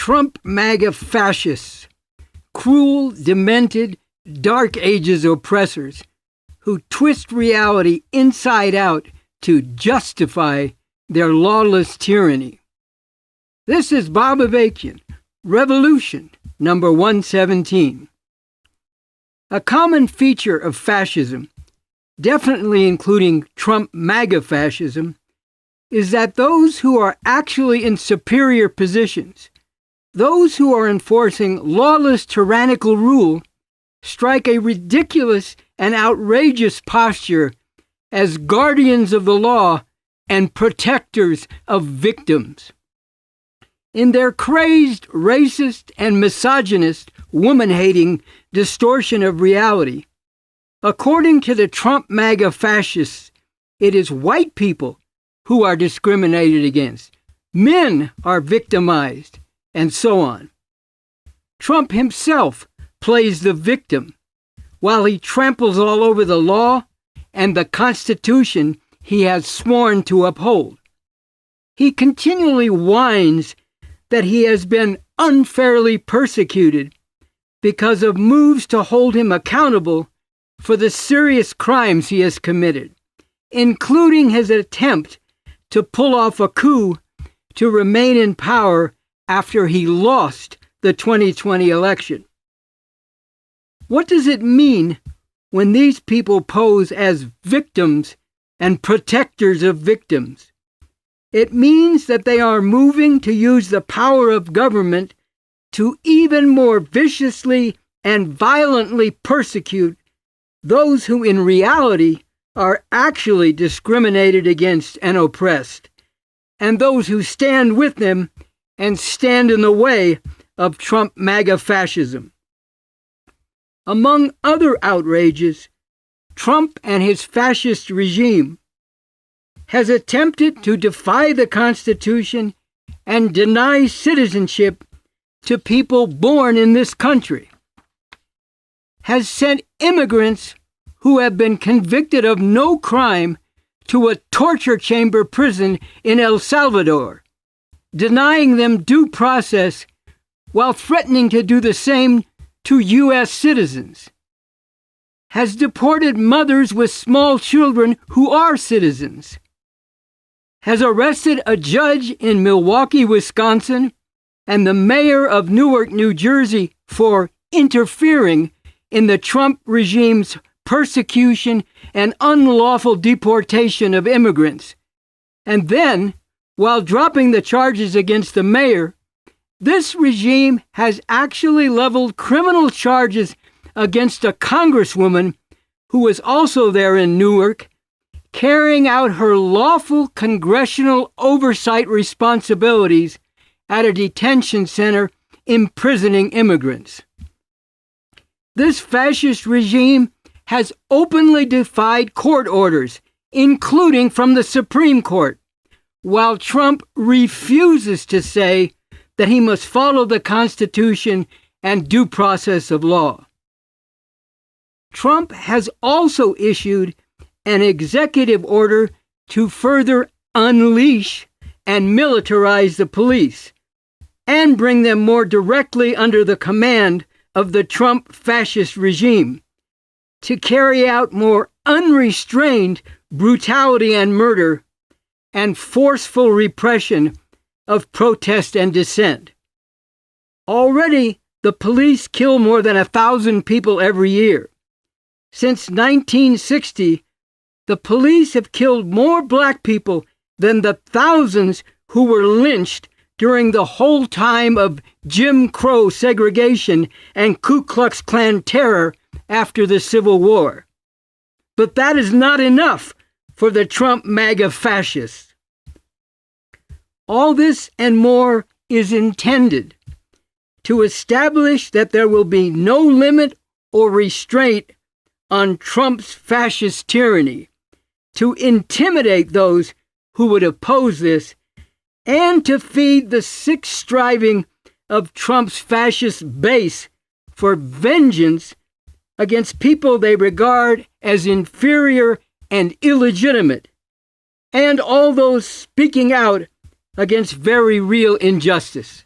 Trump MAGA fascists, cruel, demented, dark ages oppressors who twist reality inside out to justify their lawless tyranny. This is Bob Avakian, Revolution, number 117. A common feature of fascism, definitely including Trump MAGA fascism, is that those who are actually in superior positions, those who are enforcing lawless tyrannical rule, strike a ridiculous and outrageous posture as guardians of the law and protectors of victims. In their crazed, racist, and misogynist, woman-hating distortion of reality, according to the Trump MAGA fascists, it is white people who are discriminated against, men are victimized, and so on. Trump himself plays the victim while he tramples all over the law and the Constitution he has sworn to uphold. He continually whines that he has been unfairly persecuted because of moves to hold him accountable for the serious crimes he has committed, including his attempt to pull off a coup to remain in power after he lost the 2020 election. What does it mean when these people pose as victims and protectors of victims? It means that they are moving to use the power of government to even more viciously and violently persecute those who in reality are actually discriminated against and oppressed, and those who stand with them and stand in the way of Trump MAGA fascism. Among other outrages, Trump and his fascist regime has attempted to defy the Constitution and deny citizenship to people born in this country, has sent immigrants who have been convicted of no crime to a torture chamber prison in El Salvador, denying them due process while threatening to do the same to U.S. citizens, has deported mothers with small children who are citizens, has arrested a judge in Milwaukee, Wisconsin, and the mayor of Newark, New Jersey for interfering in the Trump regime's persecution and unlawful deportation of immigrants. And then, while dropping the charges against the mayor, this regime has actually leveled criminal charges against a congresswoman who was also there in Newark, carrying out her lawful congressional oversight responsibilities at a detention center imprisoning immigrants. This fascist regime has openly defied court orders, including from the Supreme Court, while Trump refuses to say that he must follow the Constitution and due process of law. Trump has also issued an executive order to further unleash and militarize the police and bring them more directly under the command of the Trump fascist regime, to carry out more unrestrained brutality and murder and forceful repression of protest and dissent. Already, the police kill more than 1,000 people every year. Since 1960, the police have killed more black people than the thousands who were lynched during the whole time of Jim Crow segregation and Ku Klux Klan terror after the Civil War. But that is not enough for the Trump MAGA fascists. All this and more is intended to establish that there will be no limit or restraint on Trump's fascist tyranny, to intimidate those who would oppose this, and to feed the sick striving of Trump's fascist base for vengeance against people they regard as inferior and illegitimate, and all those speaking out against very real injustice.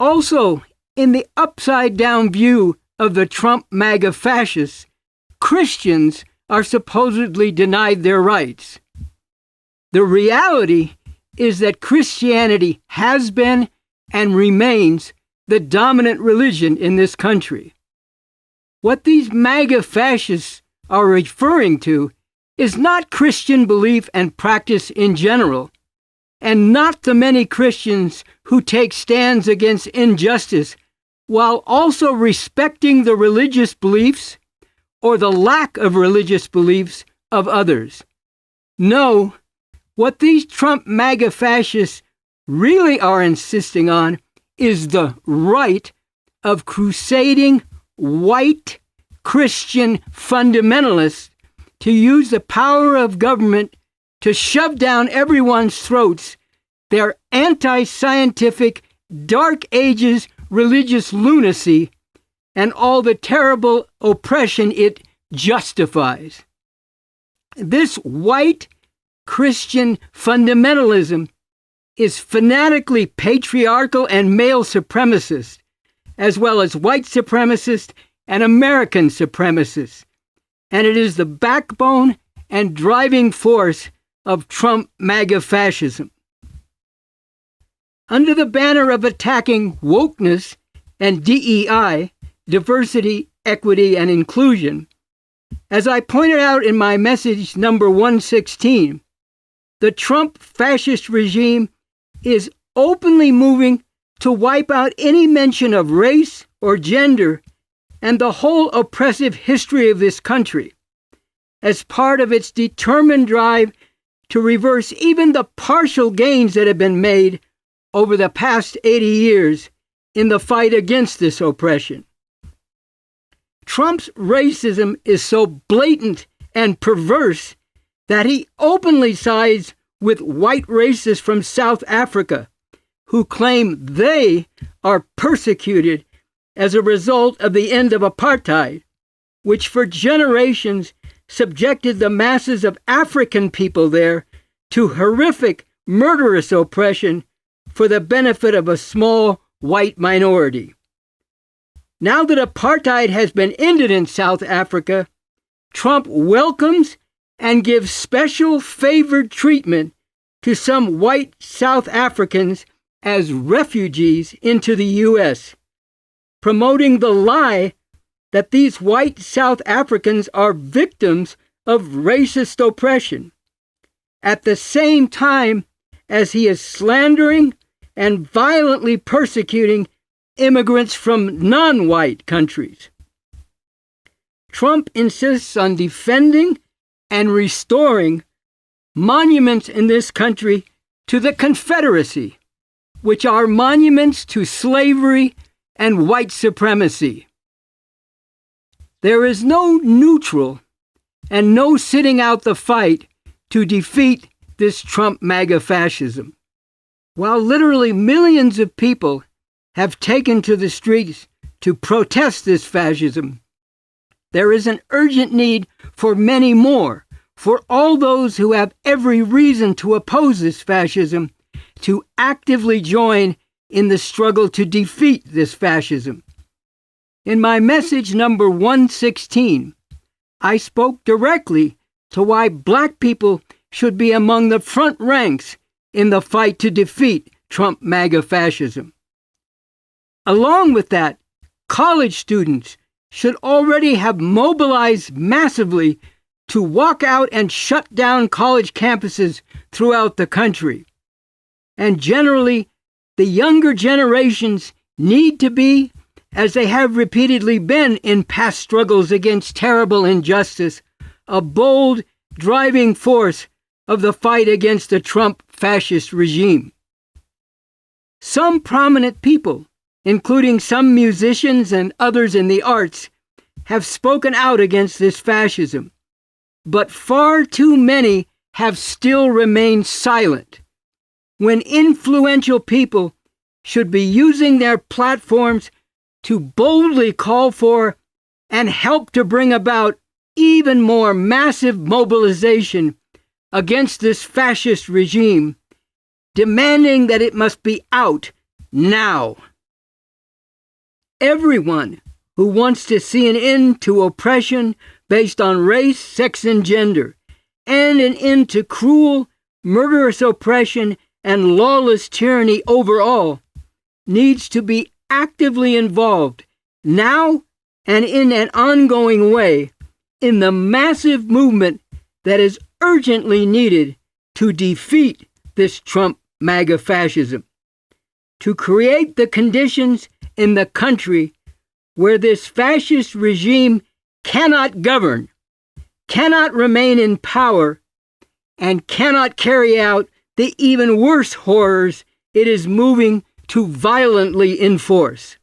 Also, in the upside-down view of the Trump MAGA fascists, Christians are supposedly denied their rights. The reality is that Christianity has been and remains the dominant religion in this country. What these MAGA fascists are referring to is not Christian belief and practice in general, and not the many Christians who take stands against injustice while also respecting the religious beliefs or the lack of religious beliefs of others. No, what these Trump MAGA fascists really are insisting on is the right of crusading white Christian fundamentalists to use the power of government to shove down everyone's throats their anti-scientific, dark ages religious lunacy and all the terrible oppression it justifies. This white Christian fundamentalism is fanatically patriarchal and male supremacist, as well as white supremacist and American supremacist, and it is the backbone and driving force of Trump MAGA fascism. Under the banner of attacking wokeness and DEI, diversity, equity, and inclusion, as I pointed out in my message number 116, the Trump fascist regime is openly moving to wipe out any mention of race or gender and the whole oppressive history of this country, as part of its determined drive to reverse even the partial gains that have been made over the past 80 years in the fight against this oppression. Trump's racism is so blatant and perverse that he openly sides with white racists from South Africa who claim they are persecuted as a result of the end of apartheid, which for generations subjected the masses of African people there to horrific, murderous oppression for the benefit of a small white minority. Now that apartheid has been ended in South Africa, Trump welcomes and gives special favored treatment to some white South Africans as refugees into the U.S., promoting the lie that these white South Africans are victims of racist oppression, at the same time as he is slandering and violently persecuting immigrants from non-white countries. Trump insists on defending and restoring monuments in this country to the Confederacy, which are monuments to slavery and white supremacy. There is no neutral and no sitting out the fight to defeat this Trump MAGA fascism. While literally millions of people have taken to the streets to protest this fascism, there is an urgent need for many more, for all those who have every reason to oppose this fascism, to actively join in the struggle to defeat this fascism. In my message number 116, I spoke directly to why black people should be among the front ranks in the fight to defeat Trump MAGA fascism. Along with that, college students should already have mobilized massively to walk out and shut down college campuses throughout the country. And generally, the younger generations need to be, as they have repeatedly been in past struggles against terrible injustice, a bold driving force of the fight against the Trump fascist regime. Some prominent people, including some musicians and others in the arts, have spoken out against this fascism, but far too many have still remained silent, when influential people should be using their platforms to boldly call for and help to bring about even more massive mobilization against this fascist regime, demanding that it must be out now. Everyone who wants to see an end to oppression based on race, sex, and gender, and an end to cruel, murderous oppression and lawless tyranny overall, needs to be actively involved now and in an ongoing way in the massive movement that is urgently needed to defeat this Trump MAGA fascism, to create the conditions in the country where this fascist regime cannot govern, cannot remain in power, and cannot carry out the even worse horrors it is moving to violently enforce.